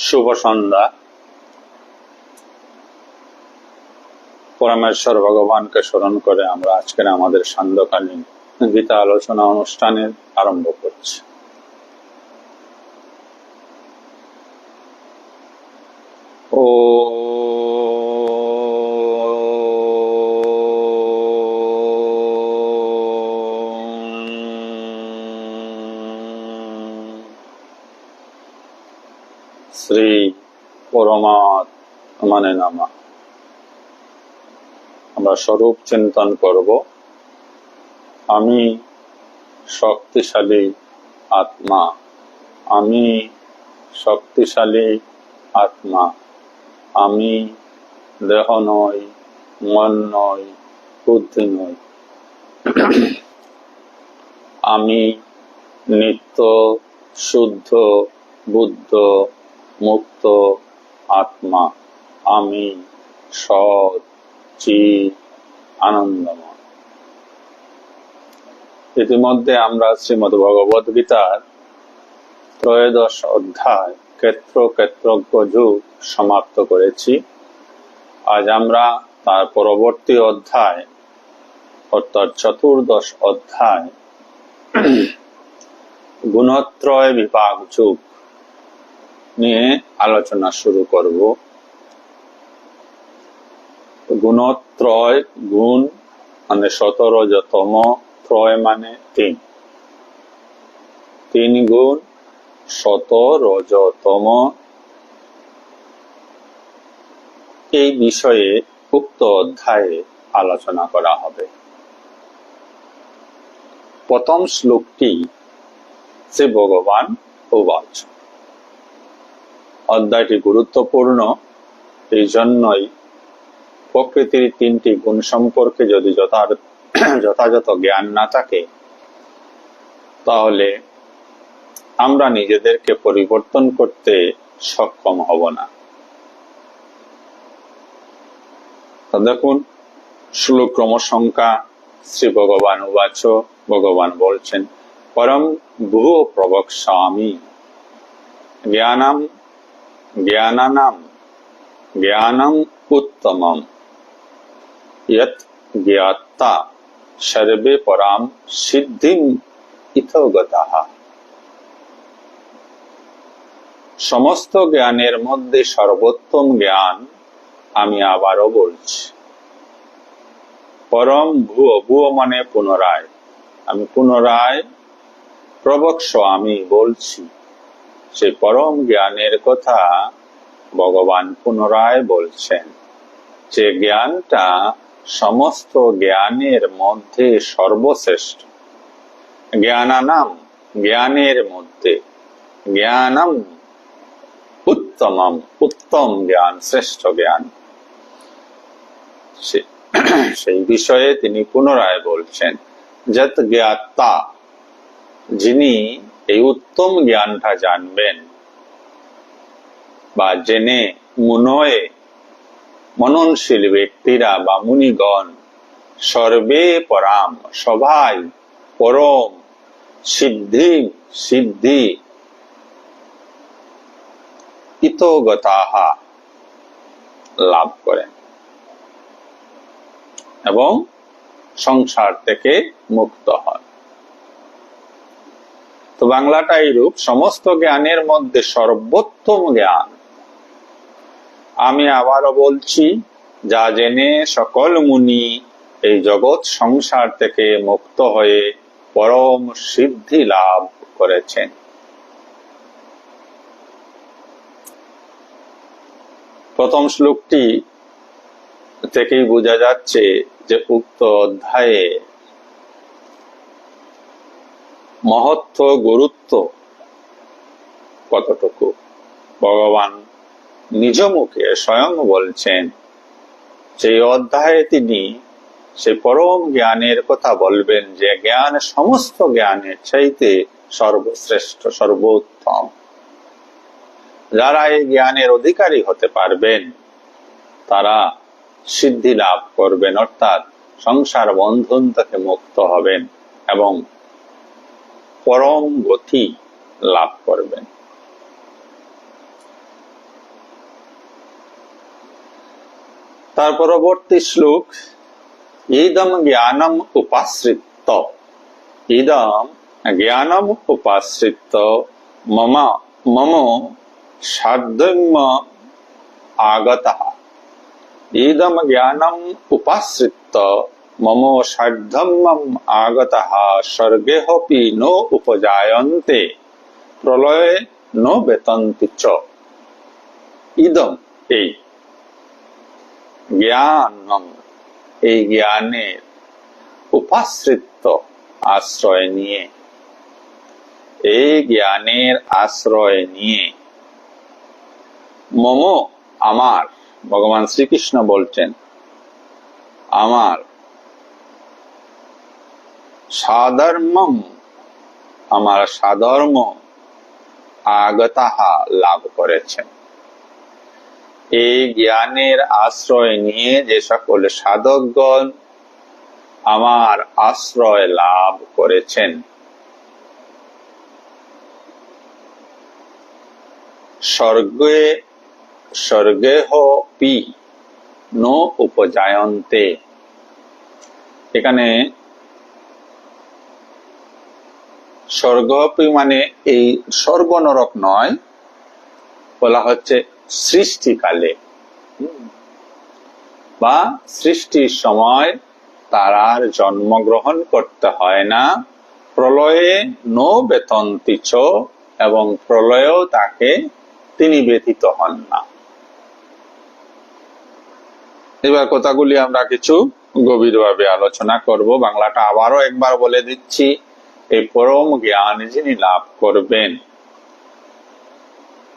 শুভ সন্ধ্যা। পরমেশ্বর ভগবানকে স্মরণ করে আমরা আজকের আমাদের সান্ধ্যকালীন গীতা আলোচনা অনুষ্ঠানের আরম্ভ করছি। ও শ্রী পরমাত্মনে নমঃ। আমরা স্বরূপ চিন্তন করব। আমি শক্তিশালী আত্মা, আমি শক্তিশালী আত্মা, আমি দেহ নই, মন নই, বুদ্ধি নই। আমি নিত্য শুদ্ধ বুদ্ধ মুক্ত আত্মা, আমি সৎ চিৎ আনন্দময়। ইতিমধ্যে আমরা শ্রীমদ্ ভগবদ গীতার ত্রয়োদশ অধ্যায় ক্ষেত্রজ্ঞ যুগ সমাপ্ত করেছি। আজ আমরা তার পরবর্তী অধ্যায় অর্থাৎ চতুর্দশ অধ্যায় গুণত্রয় বিভাগ যুগ নিয়ে আলোচনা শুরু করব। গুণত্রয়, গুণ মানে 17তম, ত্রয় মানে 3, 3 গুণ 17তম। এই বিষয়ে উক্ত অধ্যায়ে আলোচনা করা হবে। প্রথম শ্লোকটি শ্রী ভগবান উবাচ। অধ্যায়টি গুরুত্বপূর্ণ, এই জন্যই প্রকৃতির 3টি গুণ সম্পর্কে যদি যথাযথ জ্ঞান না থাকে তাহলে আমরা নিজেদেরকে পরিবর্তন করতে সক্ষম হব না। দেখুন শ্লোক ক্রম সংখ্যা শ্রী ভগবান উবাচ। ভগবান বলছেন, পরম ভূ প্রবক্ষ্যামি জ্ঞানম জ্ঞানানাম জ্ঞানম উত্তমম ইয়ৎ জ্ঞাত্বা সর্বে পরাম সিদ্ধিম ইথো গতাঃ। সমস্ত জ্ঞানের মধ্যে সর্বোত্তম জ্ঞান আমি আবারও বলছি। পরম ভুয়ো, ভুয়ো মানে পুনরায়, আমি পুনরায় প্রবক্ষ্যামি বলছি। সেই পরম জ্ঞানের কথা ভগবান পুনরায় বলছেন, যে জ্ঞানটা সমস্ত জ্ঞানের মধ্যে সর্বশ্রেষ্ঠ। জ্ঞানানাম জ্ঞানের মধ্যে, জ্ঞানম উত্তমম উত্তম জ্ঞান, শ্রেষ্ঠ জ্ঞান। সেই বিষয়ে তিনি পুনরায় বলছেন, যত জ্ঞাতা, যিনি এই উত্তম জ্ঞানটা জানবেন বা জেনে মুনয়ে মননশীল ব্যক্তিরা বা মুনিগণ, সর্বে পরাম সবাই পরম সিদ্ধি ইতো গতাঃ লাভ করেন এবং সংসার থেকে মুক্ত হন। তো বাংলাটা এইরূপ, সমস্ত জ্ঞানের মধ্যে সর্বোত্তম জ্ঞান আমি আবারও বলছি, যা জেনে সকল মুনি এই জগৎ সংসার থেকে মুক্ত হয়ে পরম সিদ্ধি লাভ করেছেন। প্রথম শ্লোকটি থেকেই বোঝা যাচ্ছে যে উক্ত অধ্যায়ে মহত্ব গুরুত্ব কতটুকু ভগবান নিজ মুখে স্বয়ং বলছেন। সেই অধ্যায়ে তিনি সেই পরম জ্ঞানের কথা বলবেন, যে জ্ঞান সমস্ত জ্ঞানের চাইতে সর্বশ্রেষ্ঠ, সর্বোত্তম। যারা এই জ্ঞানের অধিকারী হতে পারবেন তারা সিদ্ধি লাভ করবেন, অর্থাৎ সংসার বন্ধন থেকে মুক্ত হবেন এবং পরম গতি লাভ করবেন। তার পরবর্তী শ্লোক, ইদম জ্ঞানম উপাশ্রিত, ইদম জ্ঞানম উপাশ্রিত মম মম সার্ধম্য আগতঃ, ইদম জ্ঞানম উপাশ্রিত মম সার্ধম্যম আগতঃ স্বর্গেহপি ন উপজায়ন্তে প্রলয়ে ন বেতন্তি চ। ইদম এই, জ্ঞানম এই জ্ঞানের, উপাশ্রিত আশ্রয় নিয়ে, এই জ্ঞানের আশ্রয় নিয়ে, মম আমার, ভগবান শ্রীকৃষ্ণ বলছেন আমার, সাধর্মম আমার সাধর্ম, আগতাহা লাভ করেছেন। এই জ্ঞানের আশ্রয় নিয়ে যে সকল সাধকগণ আমার আশ্রয় লাভ করেছেন, স্বর্গেহপি ন উপজায়ন্তে, এখানে স্বর্গপি মানে এই স্বর্গ নরক নয়, বলা হচ্ছে সৃষ্টিকালে বা সৃষ্টির সময় তার আর জন্মগ্রহণ করতে হয় না, প্রলয়ে ন বেতন্তি চ, এবং প্রলয়েও তাকে তিনি ব্যথিত হন না। এবার কথাগুলি আমরা কিছু গভীরভাবে আলোচনা করব। বাংলাটা আবারও একবার বলে দিচ্ছি, এই পরম জ্ঞান যিনি লাভ করবেন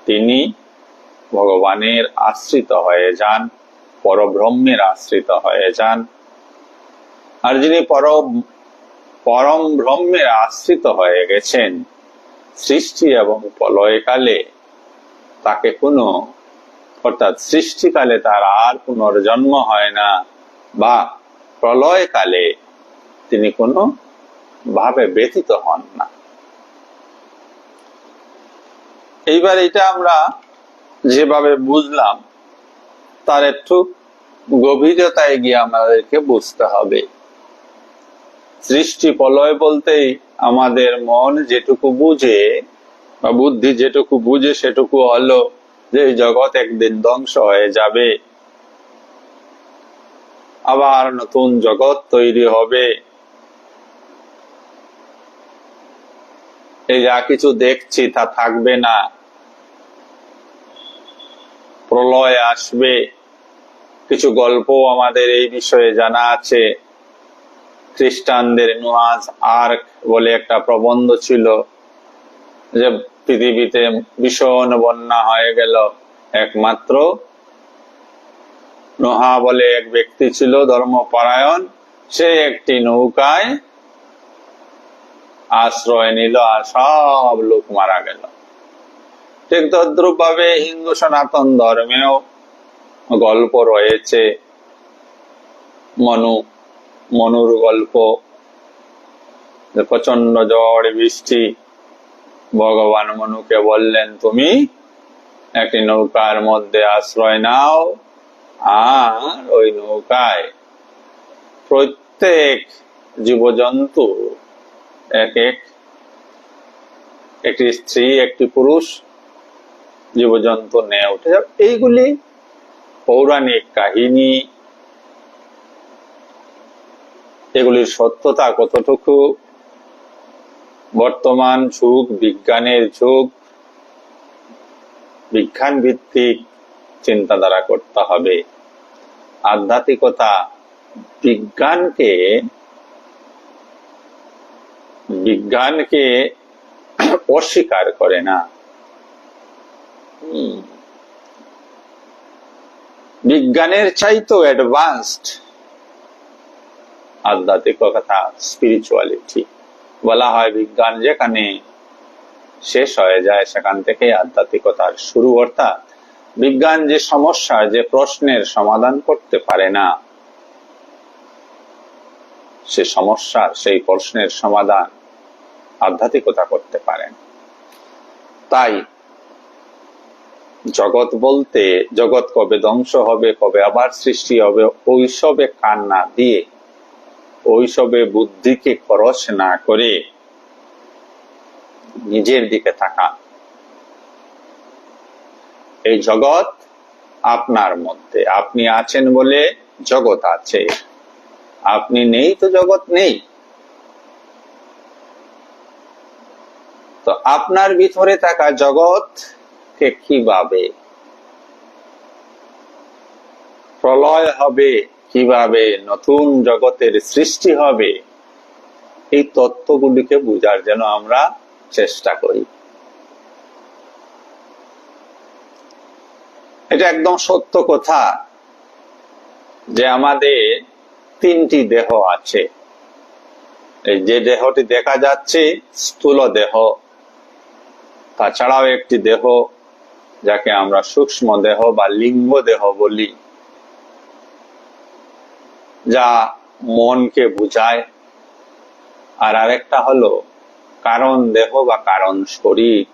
তিনি ভগবানের আশ্রিত হয়ে যান, পরব্রহ্মের আশ্রিত হয়ে যান। আর যিনি পরম ব্রহ্মের আশ্রিত হয়ে গেছেন, সৃষ্টি এবং প্রলয়কালে তাকে কোনো, অর্থাৎ সৃষ্টিকালে তার আর পুনর্জন্ম হয় না, বা প্রলয়কালে তিনি কোনো ভাবে ব্যথিত হন না। এইবার এটা আমরা যেভাবে বুঝলাম তার একটু গভীরতায় গিয়ে আমাদেরকে বুঝতে হবে। সৃষ্টি প্রলয় বলতেই আমাদের মন যেটুকু বুঝে বা বুদ্ধি যেটুকু বুঝে সেটুকু হলো যে এই জগৎ একদিন ধ্বংস হয়ে যাবে, আবার নতুন জগৎ তৈরি হবে, এই যা কিছু দেখছি তা থাকবে না, প্রলয় আসবে। কিছু গল্প আমাদের এই বিষয়ে জানা আছে। খ্রিস্টানদের নোয়াজ আর্ক বলে একটা প্রবন্ধ ছিল, যে পৃথিবীতে ভীষণ বন্যা হয়ে গেল, একমাত্র নোহা বলে এক ব্যক্তি ছিল ধর্মপরায়ণ, সে একটি নৌকায় আশ্রয় নিল আর সব লোক মারা গেল। ঠিক তদ্রূপ ভাবে হিন্দু সনাতন ধর্মেও গল্প রয়েছে, মনুর গল্প, প্রচন্ড ঝড় বৃষ্টি, ভগবান মনুকে বললেন তুমি একটি নৌকার মধ্যে আশ্রয় নাও, আর ওই নৌকায় প্রত্যেক জীবজন্তু একটি স্ত্রী একটি পুরুষ জীবজন্তু নিয়ে উঠে যাবে। এইগুলি পৌরাণিক কাহিনী, এগুলির সত্যতা কতটুকু, বর্তমান যুগ, বিজ্ঞানের যুগ, বিজ্ঞান ভিত্তিক চিন্তাধারা করতে হবে। আধ্যাত্মিকতা বিজ্ঞানকে অস্বীকার করে না। বিজ্ঞানের চাইতেও অ্যাডভান্সড আধ্যাত্মিকতা, স্পিরিচুয়ালিটি। বলা হয় বিজ্ঞান যেখানে শেষ হয়ে যায় সেখান থেকে আধ্যাত্মিকতার শুরু। অর্থাৎ বিজ্ঞান যে সমস্যা, যে প্রশ্নের সমাধান করতে পারে না, সে সমস্যার, সেই প্রশ্নের সমাধান আধ্যাত্মিকতা করতে পারেন। তাই জগৎ বলতে জগৎ কবে ধ্বংস হবে, কবে আবার সৃষ্টি হবে, ওইসবে কান না দিয়ে, ওইসবে বুদ্ধিকে খরচ না করে নিজের দিকে তাকান। এই জগৎ আপনার মধ্যে, আপনি আছেন বলে জগৎ আছে, আপনি নেই তো জগৎ নেই। তো আপনার ভিতরে থাকা জগৎকে কিভাবে প্রলয় হবে, কিভাবে নতুন জগতের সৃষ্টি হবে, এই তত্ত্বগুলিকে বুঝার জন্য আমরা চেষ্টা করি। এটা একদম সত্য কথা যে আমাদের তিনটি দেহ আছে। এই যে দেহটি দেখা যাচ্ছে স্থূল দেহ, তাছাড়াও একটি দেহ যাকে আমরা সূক্ষ্ম দেহ বা লিঙ্গ দেহ বলি, যা মনকে বুঝায়। আর আরেকটা হলো কারণ দেহ বা কারণ শরীর,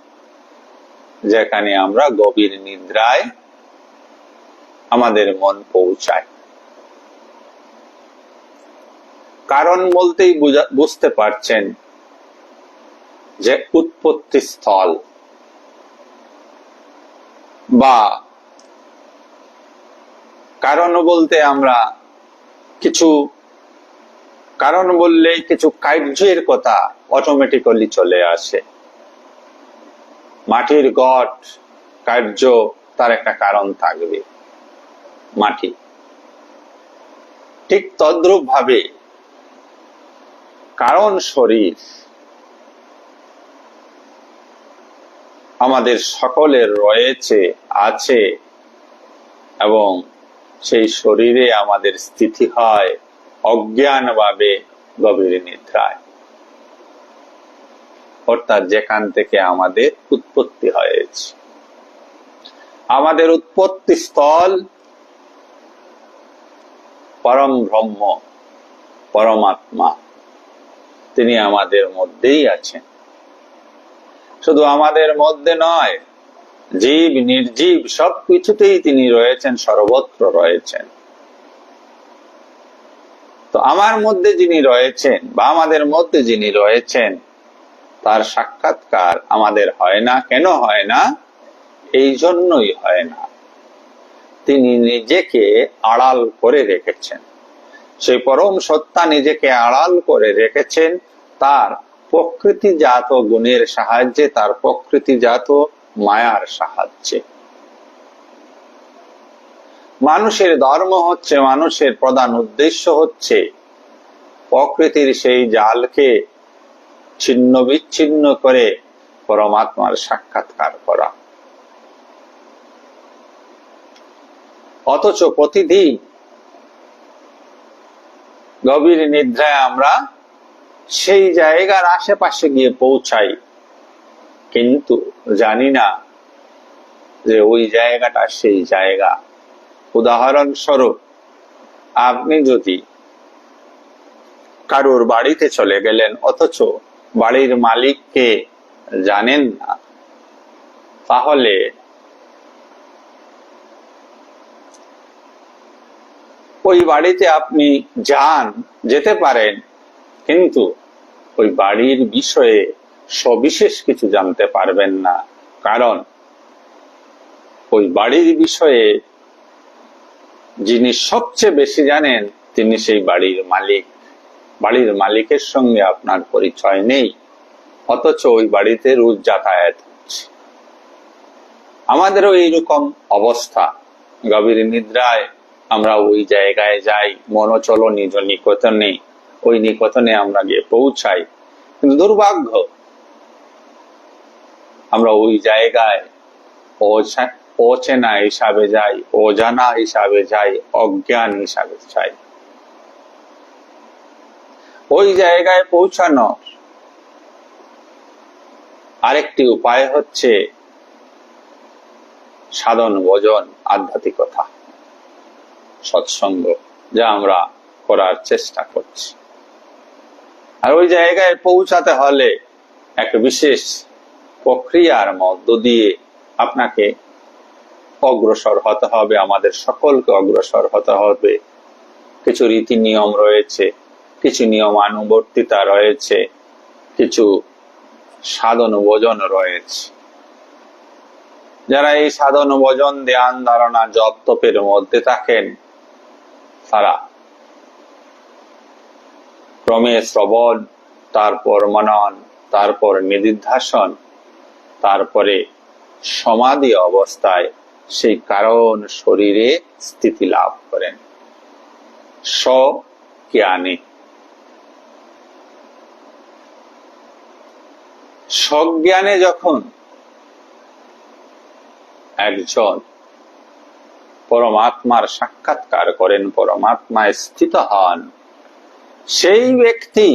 যেখানে আমরা গভীর নিদ্রায় আমাদের মন পৌঁছায়। কারণ বলতেই বুঝতে পারছেন যে উৎপত্তি স্থল, বা কারণ বলতে আমরা কিছু কারণ বললেই কিছু কার্যের কথা অটোমেটিক্যালি চলে আসে। মাটির ঘট কার্য, তার একটা কারণ থাকবে, মাটি। ঠিক তদ্রূপ ভাবে কারণ শরীর আমাদের সকলের রয়েছে, আছে, এবং সেই শরীরে আমাদের স্থিতি হয় অজ্ঞান ভাবে গভীর নিদ্রায়, অর্থাৎ যেখান থেকে আমাদের উৎপত্তি হয়েছে। আমাদের উৎপত্তি স্থল পরম ব্রহ্ম, পরমাত্মা, তিনি আমাদের মধ্যেই আছেন। শুধু আমাদের মধ্যে নয়, জীব নির্জীব সবকিছুতেই তিনি রয়েছেন, সর্বত্র রয়েছেন। তো আমার মধ্যে যিনি রয়েছেন বা আমাদের মধ্যে যিনি রয়েছেন, তার সাক্ষাৎকার আমাদের হয় না। কেন হয় না? এই জন্যই হয় না, তিনি নিজেকে আড়াল করে রেখেছেন। সেই পরম সত্তা নিজেকে আড়াল করে রেখেছেন তার প্রকৃতিজাত গুণের সাহায্যে, তার প্রকৃতিজাত মায়ার সাহায্যে। মানুষের ধর্ম হচ্ছে, মানুষের প্রধান উদ্দেশ্য হচ্ছে প্রকৃতির সেই জালকে ছিন্ন বিচ্ছিন্ন করে পরমাত্মার সাক্ষাৎকার করা। অথচ প্রতিদিন গভীর নিদ্রায় আমরা সেই জায়গার আশেপাশে গিয়ে পৌঁছাই, কিন্তু জানি না যে ওই জায়গাটা সেই জায়গা। উদাহরণস্বরূপ, আপনি যদি কারোর বাড়িতে চলে গেলেন অথচ বাড়ির মালিককে জানেন না, তাহলে ওই বাড়িতে আপনি যেতে পারেন, কিন্তু ওই বাড়ির বিষয়ে সবিশেষ কিছু জানতে পারবেন না। কারণ ওই বাড়ির বিষয়ে যিনি সবচেয়ে বেশি জানেন, তিনি সেই বাড়ির মালিক। বাড়ির মালিকের সঙ্গে আপনার পরিচয় নেই, অথচ ওই বাড়িতে রোজ যাতায়াত হচ্ছে। আমাদেরও এইরকম অবস্থা। গভীর নিদ্রায় আমরা ওই জায়গায় যাই, মনোচল নিজ নিকটনে, ওই নিকটনে আমরা গিয়ে পৌঁছাই, কিন্তু দুর্ভাগ্য আমরা ওই জায়গায় অচেনা হিসাবে যাই, অজানা হিসাবে যাই, অজ্ঞান হিসাবে যাই। ওই জায়গায় পৌঁছানো আরেকটি উপায় হচ্ছে সাধন ভজন, আধ্যাত্মিকতা, সৎসঙ্গ, যা আমরা করার চেষ্টা করছি। আর ওই জায়গায় পৌঁছাতে হলে এক বিশেষ প্রক্রিয়ার মধ্য দিয়ে আপনাকে অগ্রসর হতে হবে, আমাদের সকলকে অগ্রসর হতে হবে। কিছু রীতি নিয়ম রয়েছে, কিছু নিয়মানুবর্তিতা রয়েছে, কিছু সাধন ভোজন রয়েছে। যারা এই সাধন ভোজন, ধ্যান ধারণা, জপ তপের মধ্যে থাকেন, তারা ক্রমে শ্রবণ, তারপর মনন, তারপর নিদিধ্যাসন, তারপরে সমাধি অবস্থায় সেই কারণ শরীরে স্থিতি লাভ করেন স্বজ্ঞানে। স্বজ্ঞানে যখন একজন পরমাত্মার সাক্ষাৎকার করেন, পরমাত্মায় স্থিত হন, সেই ব্যক্তি,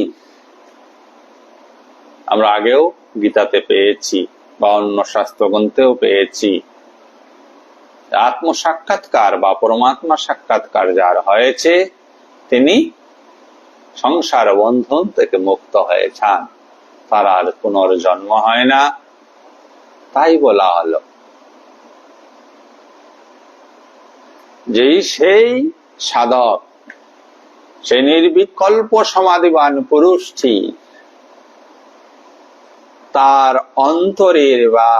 আমরা আগেও গীতাতে পেয়েছি বা অন্য শাস্ত্রগ্রন্থেও পেয়েছি, আত্ম সাক্ষাৎকার বা পরমাত্মা সাক্ষাৎকার যার হয়েছে, তিনি সংসার বন্ধন থেকে মুক্ত হয়েছেন, তার আর পুনর্জন্ম হয় না। তাই বলা হলো যে সেই সাধক, সে নির্বিকল্প সমাধিবান পুরুষটি তার অন্তরের বা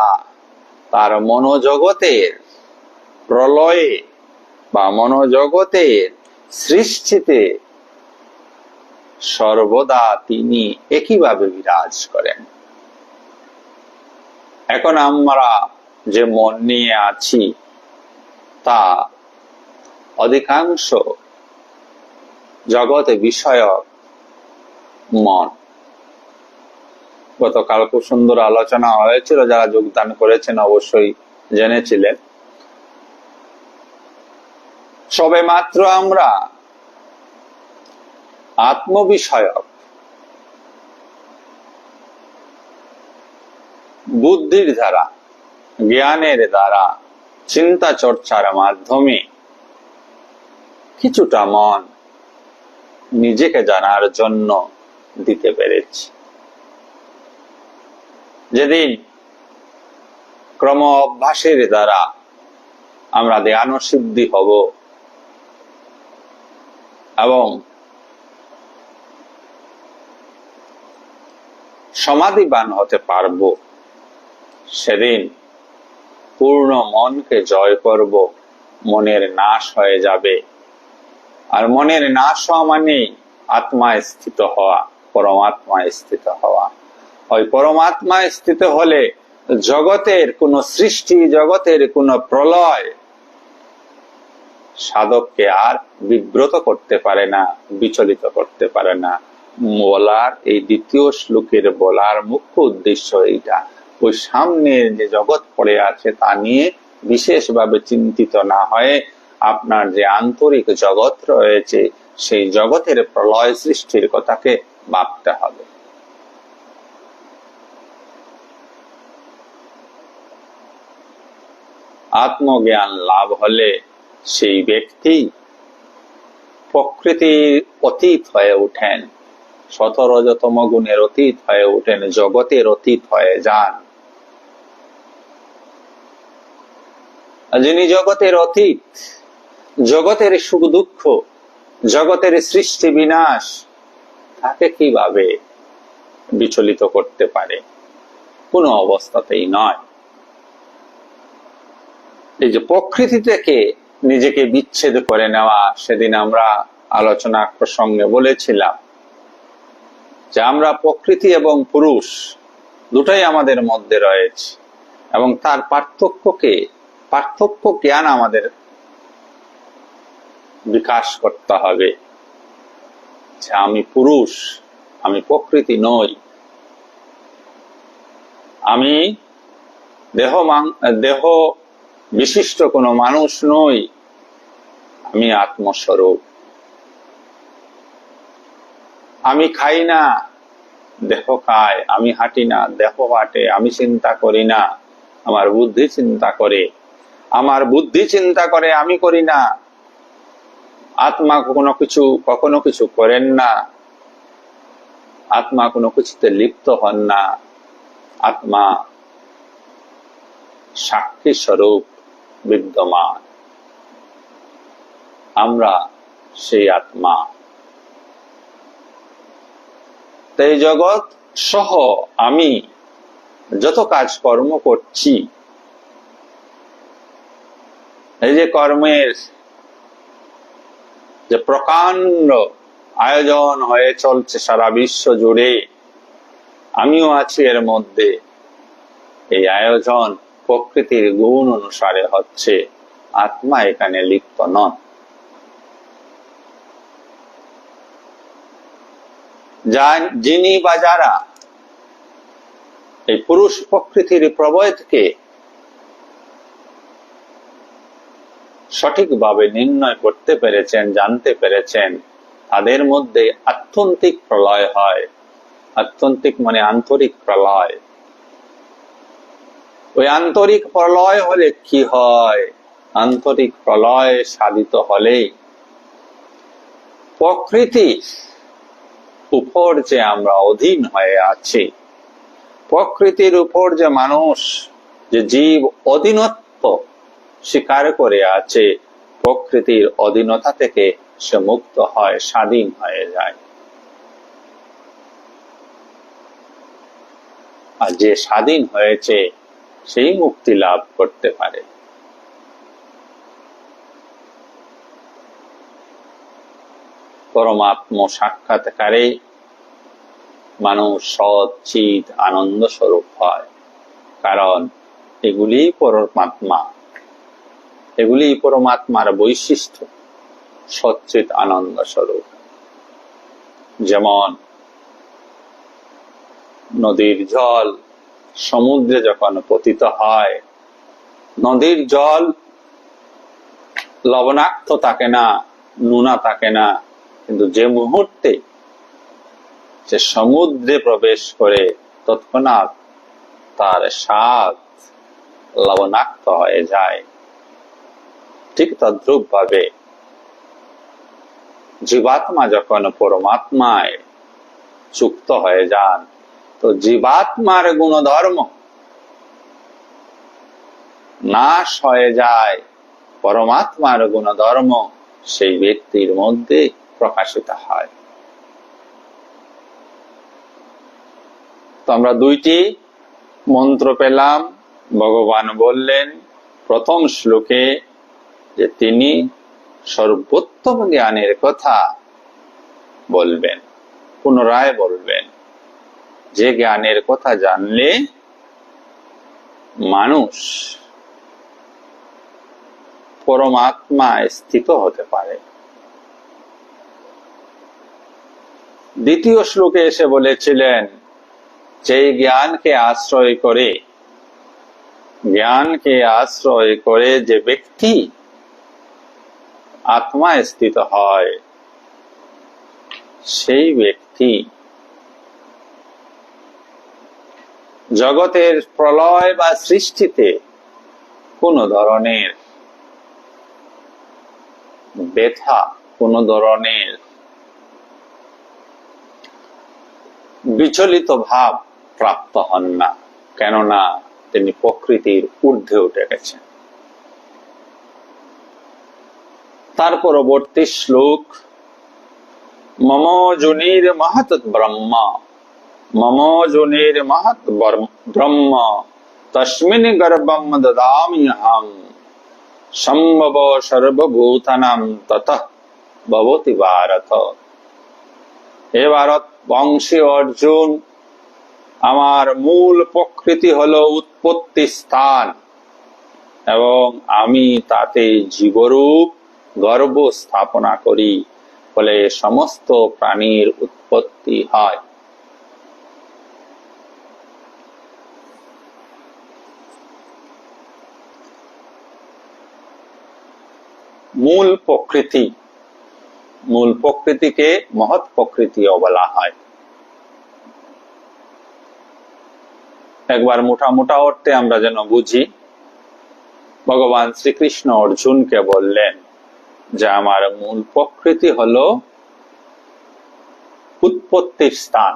তার মনোজগতের প্রলয়ে বা মনোজগতের সৃষ্টিতে সর্বদা তিনি একইভাবে বিরাজ করেন। এখন আমরা যে মন নিয়ে আছি তা অধিকাংশ জগতে বিষয়ক মন। গতকাল খুব সুন্দর আলোচনা হয়েছিল, যারা যোগদান করেছেন অবশ্যই জেনেছিলেন। সবে মাত্র আমরা আত্মবিষয়ক বুদ্ধির দ্বারা, জ্ঞানের দ্বারা, চিন্তা চর্চার মাধ্যমে কিছুটা মন নিজেকে জানার জন্য দিতে পেরেছি। যেদিন ক্রম অভ্যাসের দ্বারা আমরা ধ্যান সিদ্ধি হব এবং সমাধিবান হতে পারব, সেদিন পূর্ণ মনকে জয় করব, মনের নাশ হয়ে যাবে। আর মনের নাশ হওয়া মানে আত্মায় স্থিত হওয়া, পরমাত্মায় স্থিত হওয়া। ওই পরমাত্মায় স্থিত হলে জগতের কোন সৃষ্টি, জগতের কোন প্রলয় সাধককে আর বিব্রত করতে পারে না, বিচলিত করতে পারে না। বলার এই দ্বিতীয় শ্লোকের বলার মুখ্য উদ্দেশ্য এইটা, ওই সামনের যে জগৎ পড়ে আছে তা নিয়ে বিশেষভাবে চিন্তিত না হয়ে আপনার যে আন্তরিক জগৎ রয়েছে সেই জগতের প্রলয় সৃষ্টির কথাকে ভাবতে হবে। আত্মজ্ঞান লাভ হলে সেই ব্যক্তি প্রকৃতির অতীত হয়ে ওঠেন, শতরজতম গুণের অতীত হয়ে ওঠেন, জগতের অতীত হয়ে যান। যিনি জগতের অতীত, জগতের সুখ দুঃখ, জগতের সৃষ্টি বিনাশ, তাকে কিভাবে বিচলিত করতে পারে? কোনো অবস্থাতেই নয়। এই যে প্রকৃতি থেকে নিজেকে বিচ্ছেদ করে নেওয়া, সেদিন আমরা আলোচনা প্রসঙ্গে বলেছিলাম যে আমরা প্রকৃতি এবং পুরুষ দুটাই আমাদের মধ্যে রয়েছে এবং তার পার্থক্য জ্ঞান আমাদের বিকাশ করতে হবে যে আমি পুরুষ, আমি প্রকৃতি নই, আমি দেহ বিশিষ্ট কোনো মানুষ নই, আমি আত্মস্বরূপ। আমি খাই না, দেহ খায়, আমি হাঁটি না, দেহ হাঁটে, আমি চিন্তা করি না, আমার বুদ্ধি চিন্তা করে, আমার বুদ্ধি চিন্তা করে, আমি করি না। আত্মা কখনো কিছু করেন না, আত্মা কোনো কিছুতে লিপ্ত হন না, আত্মা সাক্ষী স্বরূপ, বিদ্যমান। আমরা সেই আত্মা। এই জগৎ সহ আমি যত কাজকর্ম করছি, এই যে কর্মের যে প্রকাণ্ড আয়োজন হয়ে চলছে সারা বিশ্ব জুড়ে, আমিও আছি এর মধ্যে। এই আয়োজন প্রকৃতির গুণ অনুসারে হচ্ছে, আত্মা এখানে লিপ্ত নন। যিনি বা যারা এই পুরুষ প্রকৃতির প্রভেদকে সঠিকভাবে নির্ণয় করতে পেরেছেন, জানতে পেরেছেন, তাদের মধ্যে আত্যন্তিক প্রলয় হয়। আত্যন্তিক মানে আন্তরিক প্রলয়। ওই আন্তরিক প্রলয় হলে কি হয়? আন্তরিক প্রলয় সাধিত হলে প্রকৃতির উপর যে আমরা অধীন হয়ে আছি, প্রকৃতির উপর যে মানুষ, যে জীব অধীনত্ব স্বীকার করে আছে, প্রকৃতির অধীনতা থেকে সে মুক্ত হয়, স্বাধীন হয়ে যায়। আর যে স্বাধীন হয়েছে সেই মুক্তি লাভ করতে পারে। পরমাত্ম সাক্ষাৎকারে মানুষ সৎ চিৎ আনন্দ স্বরূপ হয়, কারণ এগুলি পরমাত্মা, এগুলি পরমাত্মার বৈশিষ্ট্য, সচ্চিৎ আনন্দ স্বরূপ। যেমন নদীর জল সমুদ্রে যখন পতিত হয়, নদীর জল লবণাক্ত থাকে না, নুনা থাকে না, কিন্তু যে মুহূর্তে সে সমুদ্রে প্রবেশ করে তৎক্ষণাৎ তার স্বাদ লবণাক্ত হয়ে যায়। ঠিক তদ্রূপ ভাবে জীবাত্মা যখন পরমাত্মায় যুক্ত হয়ে যান, তো জীবাত্মার গুণধর্ম নাশ হয়ে যায়, পরমাত্মার গুণধর্ম সেই ব্যক্তির মধ্যে প্রকাশিত হয়। তো আমরা দুইটি মন্ত্র পেলাম। ভগবান বললেন প্রথম শ্লোকে যে তিনি সর্বোত্তম জ্ঞানের কথা বলবেন, পুনরায় বলবেন, যে জ্ঞানের কথা জানলে মানুষ পরমাত্মায় স্থিত হতে পারে। দ্বিতীয় শ্লোকে এসে বলেছিলেন, যে জ্ঞানকে আশ্রয় করে যে ব্যক্তি আত্মায় স্থিত হয়, সেই ব্যক্তি জগতের প্রলয় বা সৃষ্টিতে কোন ধরনের ব্যথা, কোন ধরনের বিচলিত ভাব প্রাপ্ত হন না, কেননা তিনি প্রকৃতির ঊর্ধ্বে উঠে গেছেন। তার পরবর্তী শ্লোক, মম যোনির মহৎ ব্রহ্ম, মম যোনির মহৎ ব্রহ্ম, তস্মিন গর্ভম দদাম্যহম, সম্ভব সর্বভূতানাং ততঃ ভবতি ভারত। হে ভারত বংশী অর্জুন, আমার মূল প্রকৃতি হলো উৎপত্তি স্থান, এবং আমি তাতে জীবরূপ গর্ভ স্থাপনা করি, ফলে সমস্ত প্রাণীর উৎপত্তি হয়। মূল প্রকৃতিকে মহৎ প্রকৃতিও বলা হয়। একবার মোটা অর্থে আমরা যেন বুঝি, ভগবান শ্রীকৃষ্ণ অর্জুনকে বললেন যে আমার মূল প্রকৃতি হলো উৎপত্তির স্থান,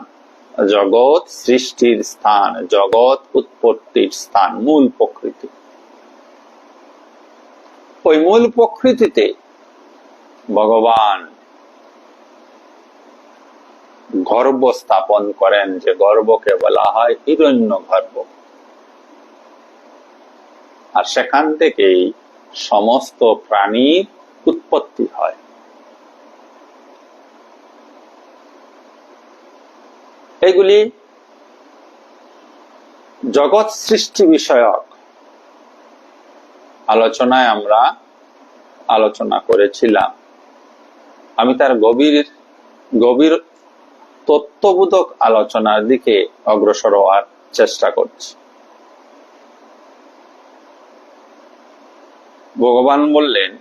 জগৎ সৃষ্টির স্থান, জগৎ উৎপত্তির স্থান, মূল প্রকৃতি। ওই মূল প্রকৃতিতে ভগবান গর্ভ স্থাপন করেন, যে গর্ভকে বলা হয় হিরণ্যগর্ভ। আর সেখান থেকেই সমস্ত প্রাণীর উৎপত্তি হয়। এগুলি জগৎ সৃষ্টি বিষয়ক আলোচনায় আমরা আলোচনা করেছিলাম। আমি তার গভীর তত্ত্ববোধক আলোচনার দিকে অগ্রসর হওয়ার চেষ্টা করছি। ভগবান বললেন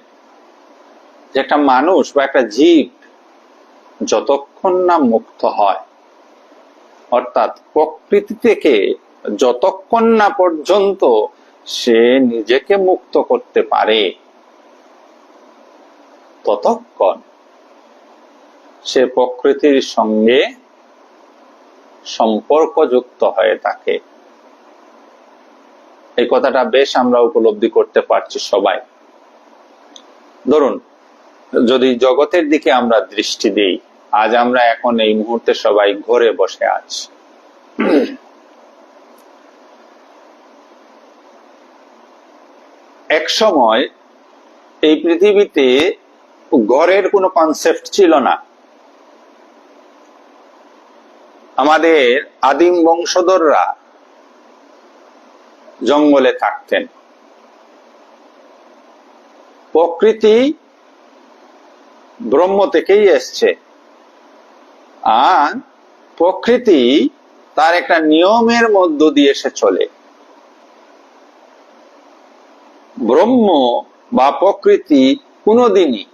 যে একটা মানুষ বা একটা জীব যতক্ষণ না মুক্ত হয়, অর্থাৎ প্রকৃতি থেকে যতক্ষণ না পর্যন্ত সে নিজেকে মুক্ত করতে পারে, ততক্ষণ সে প্রকৃতির সঙ্গে সম্পর্কযুক্ত হয়ে থাকে। এই কথাটা বেশ আমরা উপলব্ধি করতে পারছি সবাই। ধরুন, যদি জগতের দিকে আমরা দৃষ্টি দিই, আজ আমরা এখন এই মুহূর্তে সবাই ঘরে বসে আছি। এক সময় এই পৃথিবীতে ঘরের কোনো কনসেপ্ট ছিল না। আমাদের আদিম বংশধররা জঙ্গলে থাকতেন। প্রকৃতি ব্রহ্ম থেকেই এসছে, আর প্রকৃতি তার একটা নিয়মের মধ্য দিয়ে সে চলে। ব্রহ্ম বা প্রকৃতি কোনোদিনই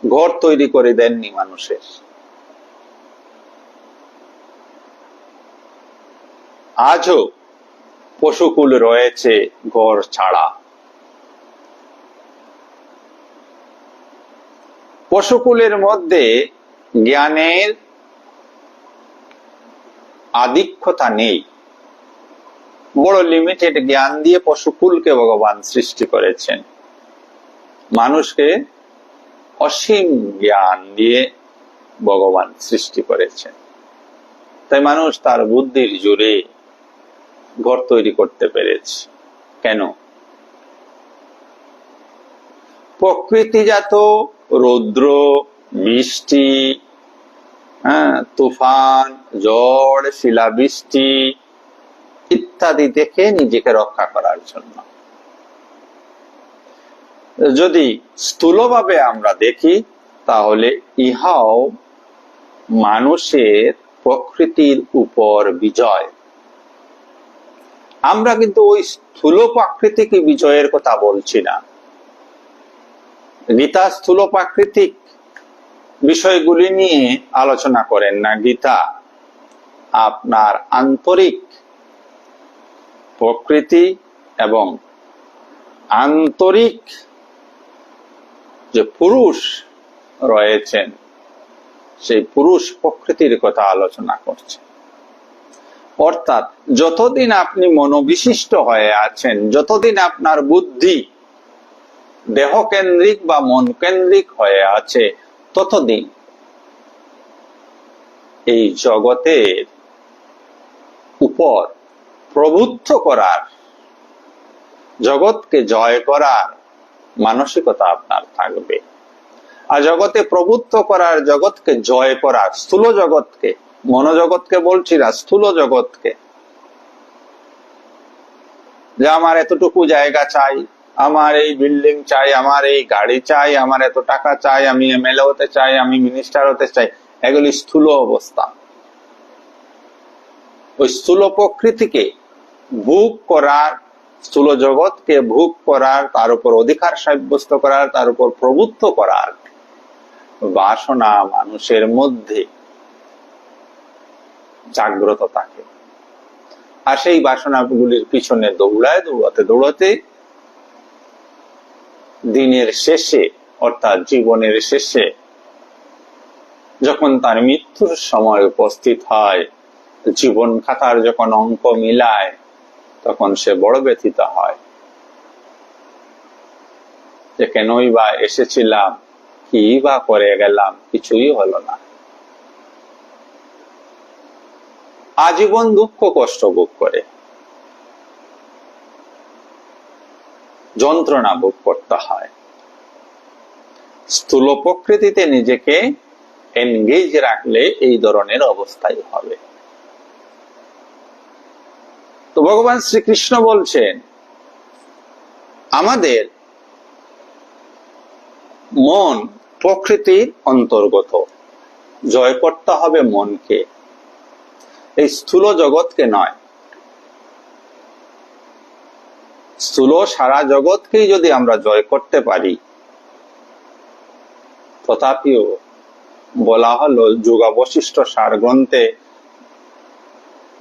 ঘর তৈরি করে দেননি মানুষের। আজও পশুকুল রয়েছে ঘর ছাড়া। পশুকুলের মধ্যে জ্ঞানের আধিক্যতা নেই। বড় লিমিটেড জ্ঞান দিয়ে পশুকুলকে ভগবান সৃষ্টি করেছেন। মানুষকে অসীম জ্ঞান দিয়ে ভগবান সৃষ্টি করেছেন। তাই মানুষ তার বুদ্ধির জোরে ঘর তৈরি করতে পেরেছে। কেন? প্রকৃতিজাত রৌদ্র, বৃষ্টি, তুফান, ঝড়, শিলাবৃষ্টি ইত্যাদি থেকে নিজেকে রক্ষা করার জন্য। যদি স্থূলভাবে আমরা দেখি, তাহলে ইহাও মানুষের প্রকৃতির উপর বিজয়। আমরা কিন্তু ওই স্থূল প্রাকৃতিক বিজয়ের কথা বলছি না। গীতা স্থূল প্রাকৃতিক বিষয়গুলি নিয়ে আলোচনা করেন না। গীতা আপনার আন্তরিক প্রকৃতি এবং আন্তরিক যে পুরুষ রয়েছেন, সেই পুরুষ প্রকৃতির কথা আলোচনা করছে। অর্থাৎ যতদিন আপনি মনোবিশিষ্ট হয়ে আছেন, যতদিন আপনার বুদ্ধি দেহকেন্দ্রিক বা মন কেন্দ্রিক হয়ে আছে, ততদিন এই জগতের উপর প্রভুত্ব করার, জগৎকে জয় করার মানসিকতা আপনার থাকবে। আর জগতে প্রভুত্ব করার, জগৎকে জয় করার, স্থূল জগৎকে, মনোজগৎকে বলছি না, স্থূল জগৎকে, যে আমার এতটুকু জায়গা চাই, আমার এই বিল্ডিং চাই, আমার এই গাড়ি চাই, আমার এত টাকা চাই, আমি এমএলএ হতে চাই, আমি মিনিস্টার হতে চাই, এগুলি স্থূল অবস্থা। ওই স্থূল প্রকৃতিকে ভোগ করার, স্থূল জগৎকে ভোগ করার, তার উপর অধিকার সাব্যস্ত করার, তার উপর প্রভুত্ব করার বাসনা মানুষের মধ্যে জাগ্রত থাকে। আর সেই বাসনাগুলির পিছনে দৌড়াতে দিনের শেষে, অর্থাৎ জীবনের শেষে, যখন তার মৃত্যুর সময় উপস্থিত হয়, জীবন খাতার যখন অঙ্ক মিলায়, তখন সে বড় ব্যথিত হয়। যে কেনই বা এসেছিলাম, কি বা করে গেলাম, কিছুই হলো না। আজীবন দুঃখ কষ্ট ভোগ করে, যন্ত্রণা ভোগ করতে হয়। স্থূল প্রকৃতিতে নিজেকে এনগেজ রাখলে এই ধরনের অবস্থাই হবে। তো ভগবান শ্রীকৃষ্ণ বলছেন আমাদের মন প্রকৃতির অন্তর্গত, জয় করতে হবে মনকে, এই স্থূল জগৎকে নয়। স্থূল সারা জগৎকেই যদি আমরা জয় করতে পারি, তথাপিও বলা হলো যোগা বশিষ্ঠ সার গ্রন্থে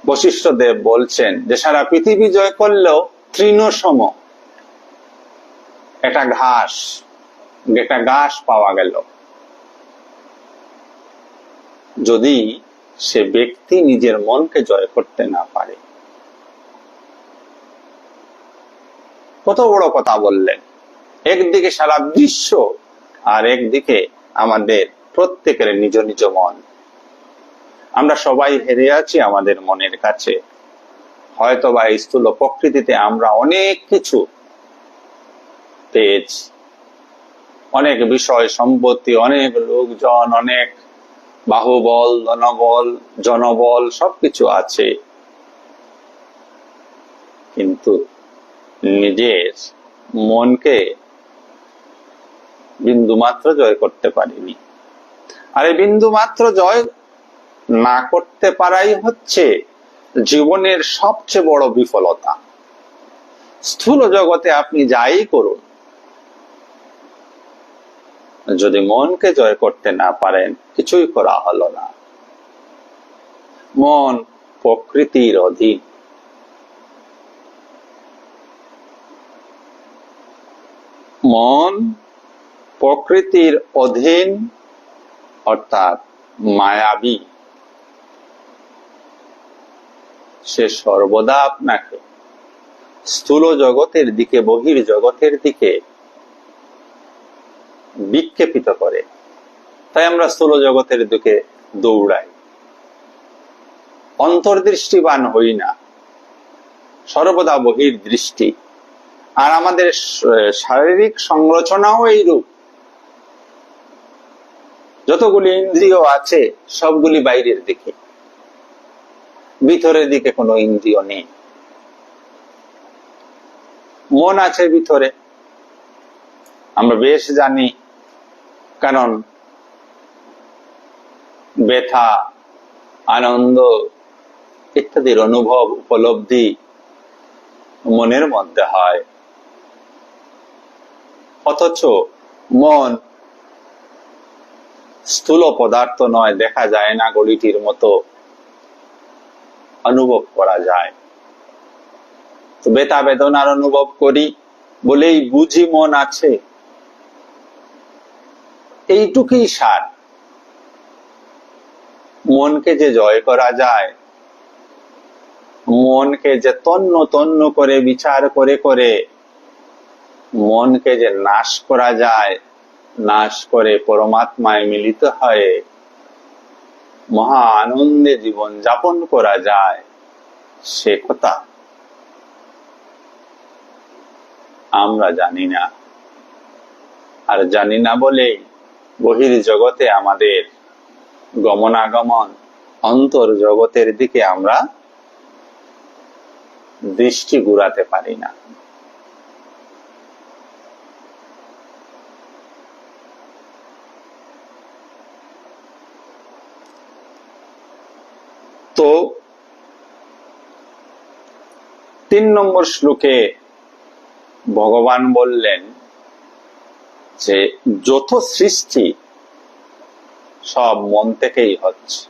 বশিষ্ঠ দেব বলছেন যে সারা পৃথিবী জয় করলেও তৃণ সম একটা ঘাস পাওয়া গেল, যদি সে ব্যক্তি নিজের মনকে জয় করতে না পারে। কত বড় কথা বললেন! একদিকে সারা বিশ্ব, আর একদিকে আমাদের প্রত্যেকের নিজ নিজ মন। আমরা সবাই হেরে আছি আমাদের মনের কাছে। হয়তো বা এই স্থূল প্রকৃতিতে আমরা অনেক কিছু পেয়েছি, অনেক বিষয় সম্পত্তি, অনেক লোকজন, অনেক বাহুবল, ধনবল, জনবল সবকিছু আছে, কিন্তু নিজের মনকে বিন্দু মাত্র জয় করতে পারিনি। আর এই বিন্দু মাত্র জয় না করতে পারাই হচ্ছে জীবনের সবচেয়ে বড় বিফলতা। স্থূল জগতে আপনি যাই করুন, যদি মনকে জয় করতে না পারেন, কিছুই করা হলো না। মন প্রকৃতির অধীন। মন প্রকৃতির অধীন অর্থাৎ মায়াবী। সে সর্বদা আপনাকে স্থূল জগতের দিকে, বহির জগতের দিকে বিক্ষেপিত করে। তাই আমরা স্থূল জগতের দিকে দৌড়াই, অন্তর্দৃষ্টিবান হই না, সর্বদা বহির দৃষ্টি। আর আমাদের শারীরিক সংরচনাও এইরূপ। যতগুলি ইন্দ্রিয় আছে সবগুলি বাইরের দিকে, ভিতরের দিকে কোনো ইন্দ্রিয় নেই। মন আছে ভিতরে, আমরা বেশ জানি, কারণ ব্যথা, আনন্দ ইত্যাদির অনুভব, উপলব্ধি মনের মধ্যে হয়। অথচ মন স্থূল পদার্থ নয়, দেখা যায় না, গলিটির মতো অনুভব করা যায়। তো ব্যথা বেদনার অনুভব করি বলেই বুঝি মন আছে, এইটুকুই সার। মনকে যে জয় করা যায়, মনকে যে তন্ন তন্ন করে বিচার করে করে মনকে যে নাশ করা যায়, নাশ করে পরমাত্মায় মিলিত হয়ে মহা আনন্দে জীবন যাপন করা যায়, সে কথা আমরা জানি না। আর জানি না বলেই বহির জগতে আমাদের গমনাগমন, অন্তর জগতের দিকে আমরা দৃষ্টি ঘুরাতে পারি না। তো 3 নম্বর শ্লোকে ভগবান বললেন যে যত সৃষ্টি সব মন থেকেই হচ্ছে।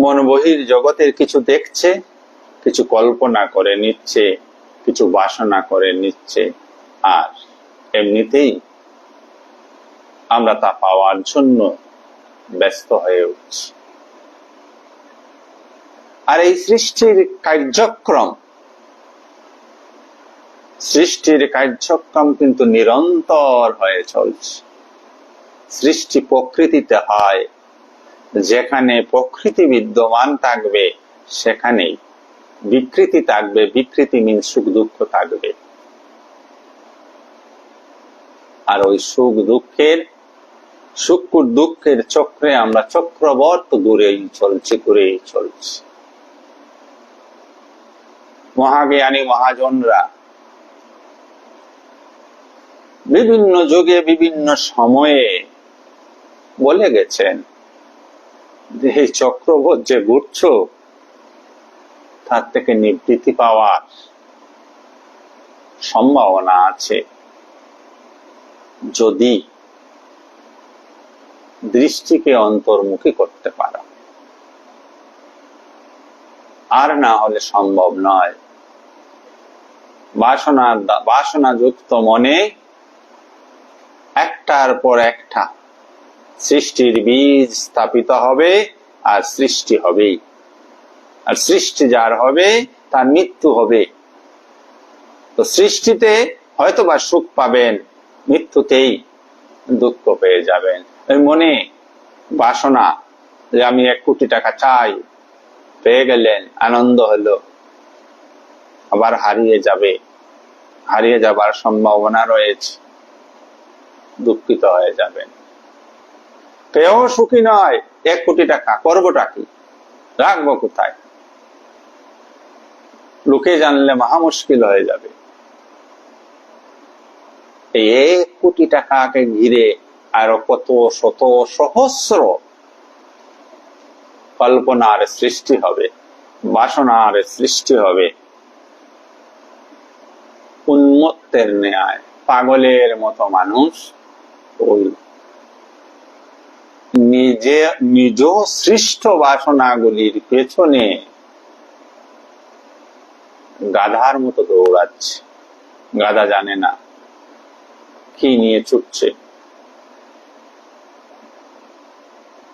মন বহির জগতের কিছু দেখছে, কিছু কল্পনা করে নিচ্ছে, কিছু বাসনা করে নিচ্ছে, আর এমনিতেই আমরা তা পাওয়ার জন্য ব্যস্ত হয়ে উঠছি। আর এই সৃষ্টির কার্যক্রম সৃষ্টির কার্যক্রম কিন্তু নিরন্তর হয়ে চলছে। সৃষ্টি প্রকৃতিতে হয়, যেখানে প্রকৃতি বিদ্যমান থাকবে সেখানেই বিকৃতি থাকবে। বিকৃতি মিন সুখ দুঃখ থাকবে। আর ওই সুখ দুঃখের চক্রে আমরা চক্রবর্ত ঘুরেই চলছি। মহাজ্ঞানী মহাজনরা বিভিন্ন যুগে বিভিন্ন সময়ে বলে গেছেন যে এই চক্রবর্ত যে ঘুরছ, তার থেকে নিবৃত্তি পাওয়ার সম্ভাবনা আছে যদি দৃষ্টিকে অন্তর্মুখী করতে পারো, আর না হলে সম্ভব নয়। বাসনাযুক্ত মনে একটার পর একটা সৃষ্টির বীজ স্থাপিত হবে, আর সৃষ্টি হবেই। আর সৃষ্টি যার হবে তার মৃত্যু হবে। তো সৃষ্টিতে হয়তোবা সুখ পাবেন, মৃত্যুতেই দুঃখ পেয়ে যাবেন। ওই মনে বাসনা যে আমি 1 কোটি টাকা চাই, পেয়ে গেলেন, আনন্দ হলো, আবার হারিয়ে যাবার সম্ভাবনা রয়েছে, দুঃখিত হয়ে যাবেন। কেউ সুখী নয়। 1 কোটি টাকা করবোটা কি, রাখবো কোথায়? লোকে জানলে মহা মুশকিল হয়ে যাবে। এই 1 কোটি টাকাকে ঘিরে আরো কত শত সহস্র কল্পনার সৃষ্টি হবে, বাসনার সৃষ্টি হবে। উন্মত্তের ন্যায় পাগলের মতো মানুষ ওই নিজ সৃষ্ট বাসনাগুলির পেছনে গাধার মতো দৌড়াচ্ছে। গাধা জানে না কি নিয়ে ছুটছে,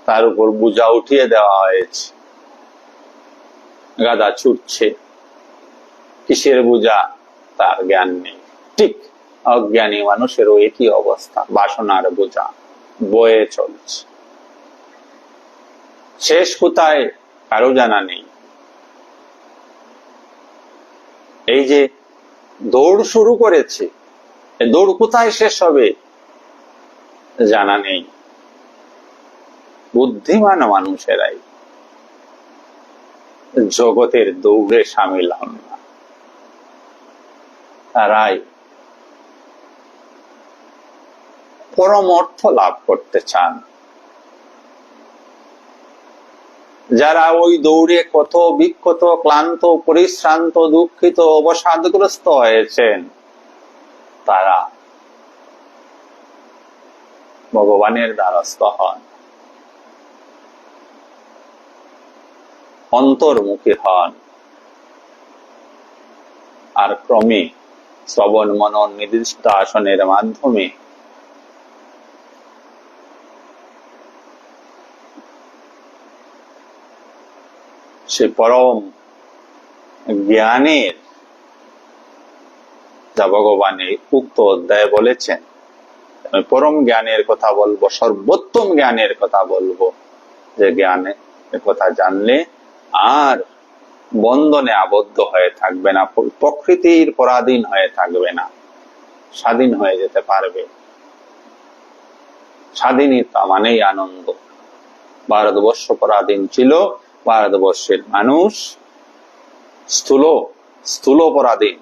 তার উপর বোঝা উঠিয়ে দেওয়া হয়েছে, গাধা ছুটছে। কিসের বোঝা তার জ্ঞান নেই। ঠিক অজ্ঞানী মানুষেরও একই অবস্থা, বাসনার বোঝা বয়ে চলছে। শেষ কোথায় কারো জানা নেই। এই যে দৌড় শুরু করেছে, দৌড় কোথায় শেষ হবে জানা নেই। বুদ্ধিমান মানুষেরাই জগতের দৌড়ে সামিল হন না, তারাই পরম অর্থ লাভ করতে চান। যারা ওই দৌড়ে কত বিক্ষত, ক্লান্ত, পরিশ্রান্ত, দুঃখিত, অবসাদগ্রস্ত হয়েছেন, তারা ভগবানের দ্বারস্থ হন, অন্তর্মুখী হন, আর ক্রমে শ্রবণ মনন নির্দিষ্ট আসনের মাধ্যমে সে পরম জ্ঞানের, যা ভগবান এই উক্ত অধ্যায়ে বলেছেন, আমি পরম জ্ঞানের কথা বলবো, সর্বোত্তম জ্ঞানের কথা বলবো, যে জ্ঞানের কথা জানলে আর বন্ধনে আবদ্ধ হয়ে থাকবে না, প্রকৃতির পরাধীন হয়ে থাকবে না, স্বাধীন হয়ে যেতে পারবে। স্বাধীনতা মানেই আনন্দ। ভারতবর্ষ পরাধীন ছিল, ভারতবর্ষের মানুষ স্থূল পরাধীন,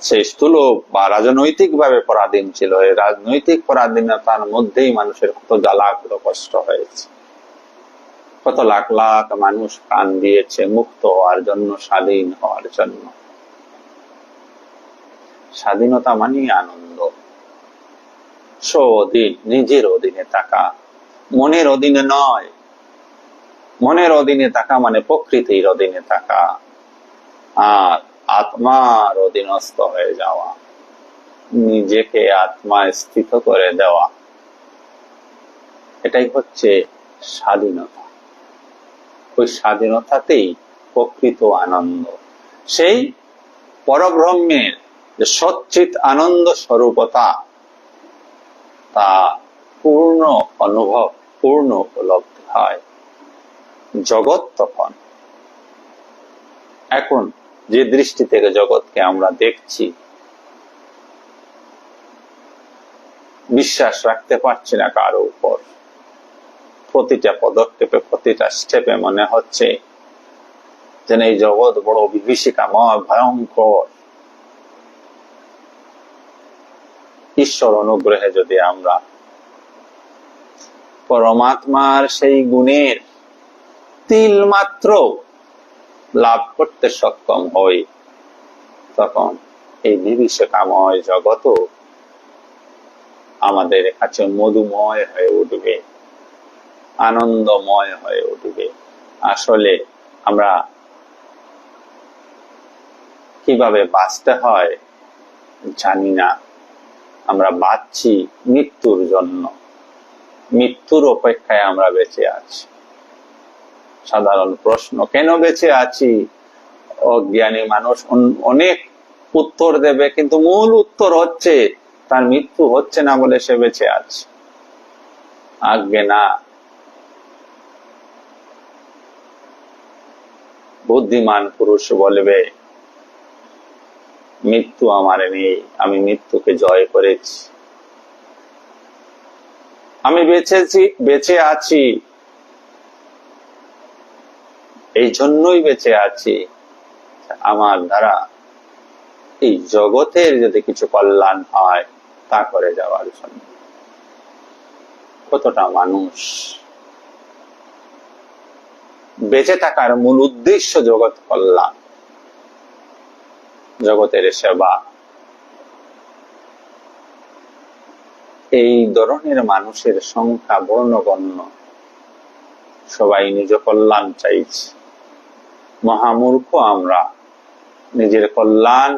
সেই স্থূল বা রাজনৈতিক ভাবে পরাধীন ছিল। এই রাজনৈতিক পরাধীনতার মধ্যেই মানুষের কত জ্বালা, কত কষ্ট হয়েছে, কত লাখ লাখ মানুষ প্রাণ দিয়েছে মুক্ত হওয়ার জন্য, স্বাধীন হওয়ার জন্য। স্বাধীনতা মানেই আনন্দ। স্ব-অধীন, নিজের অধীনে থাকা, মনের অধীনে নয়। মনের অধীনে থাকা মানে প্রকৃতির অধীনে থাকা, আর আত্মার অধীনস্থ হয়ে যাওয়া, নিজেকে আত্মায় স্থিত করে দেওয়া, এটাই হচ্ছে স্বাধীনতা। ওই স্বাধীনতাতেই প্রকৃত আনন্দ। সেই পরব্রহ্মের যে সচ্চিত আনন্দ স্বরূপতা, তা পূর্ণ অনুভব, পূর্ণ উপলব্ধি হয়। জগৎ তখন, এখন যে দৃষ্টি থেকে জগৎকে আমরা দেখছি, বিশ্বাস রাখতে পারছি না কারো উপর। প্রতিটা পদক্ষেপে, প্রতিটা স্টেপে মনে হচ্ছে যেন এই জগৎ বড় বিভীষিকাময়, ভয়ঙ্কর। ঈশ্বর অনুগ্রহে যদি আমরা পরমাত্মার সেই গুণের তিল মাত্র লাভ করতে সক্ষম হই, তখন এই বিভীষিকাময় জগৎ আমাদের কাছে মধুময় হয়ে উঠবে, আনন্দময় হয়ে উঠবে। আসলে আমরা কিভাবে বাঁচতে হয় জানি না, আমরা বাঁচছি মৃত্যুর জন্য, মৃত্যুর অপেক্ষায় আমরা বেঁচে আছি। সাধারণ প্রশ্ন, কেন বেঁচে আছি? অজ্ঞানী মানুষ অনেক উত্তর দেবে, কিন্তু মূল উত্তর হচ্ছে তার মৃত্যু হচ্ছে না বলে সে বেঁচে আছে। আজ্ঞে না, বুদ্ধিমান পুরুষ বলবে মৃত্যু আমার নেই, আমি মৃত্যুকে জয় করেছি, আমি বেঁচে আছি, এই জন্যই বেঁচে আছি আমার দ্বারা এই জগতের যদি কিছু কল্যাণ হয় তা করে যাওয়ার জন্য। কতটা মানুষ বেঁচে থাকার মূল উদ্দেশ্য জগৎ কল্যাণ, জগতের সেবা। এই ধরনের মানুষের সংখ্যা বর্ণগণ্য। সবাই নিজ কল্যাণ চাইছে। মহামূর্খ আমরা। নিজের কল্যাণ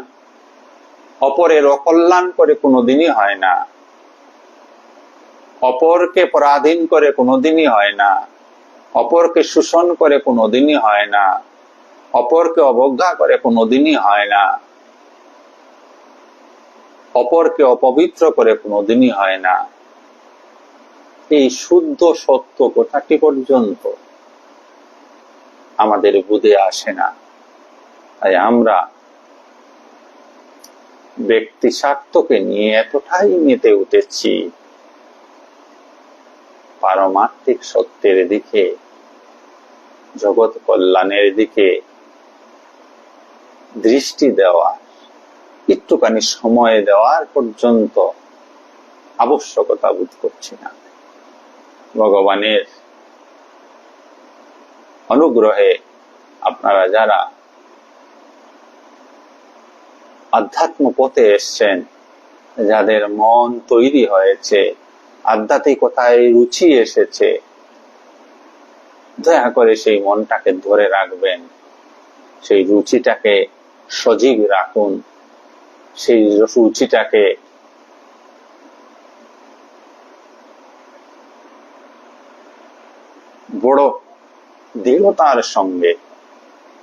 অপরের অকল্যাণ করে কোনোদিনই হয় না, অপরকে পরাধীন করে কোনোদিনই হয় না, অপরকে শোষণ করে কোনোদিনই হয় না, অপরকে অবজ্ঞা করে কোনোদিনই হয় না, অপরকে অপবিত্র করে কোনোদিনই হয় না। এই শুদ্ধ সত্য কথাটি পর্যন্ত আমাদের বুঝে আসে না। তাই আমরা ব্যক্তি স্বার্থকে নিয়ে এতটাই মেতে উঠেছি, পারমার্থিক সত্যের দিকে, জগৎ কল্যাণের দিকে দৃষ্টি দেওয়া, একটুখানি সময় দেওয়ার পর্যন্ত আবশ্যকতা বোধ করছি না। ভগবানের অনুগ্রহে আপনারা যারা আধ্যাত্ম পথে এসছেন, যাদের মন তৈরি হয়েছে, আধ্যাত্মিকতায় রুচি এসেছে, দয়া করে সেই মনটাকে ধরে রাখবেন, সেই রুচিটাকে সজীব রাখুন, সেই রুচিটাকে বড় দৃঢ়তার সঙ্গে,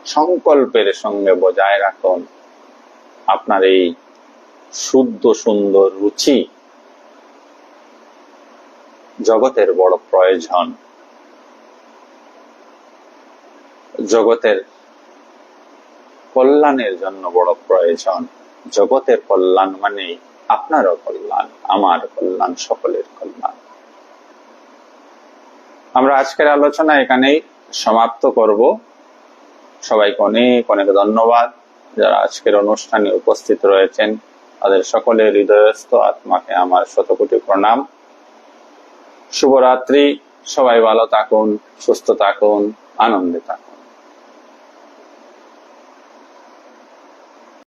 সংকল্পের সঙ্গে বজায় রাখুন। আপনার এই শুদ্ধ সুন্দর রুচি জগতের বড় প্রয়োজন, জগতের কল্যাণের জন্য বড় প্রয়োজন। জগতের কল্যাণ মানে আপনারও কল্যাণ, আমার কল্যাণ, সকলের কল্যাণ। আমরা আজকের আলোচনা এখানেই সমাপ্ত করব। সবাইকে অনেক অনেক ধন্যবাদ। যারা আজকের অনুষ্ঠানে উপস্থিত রয়েছেন তাদের সকলের হৃদয়স্থ আত্মাকে আমার শতকোটি প্রণাম। শুভরাত্রি। সবাই ভালো থাকুন, সুস্থ থাকুন, আনন্দে থাকুন।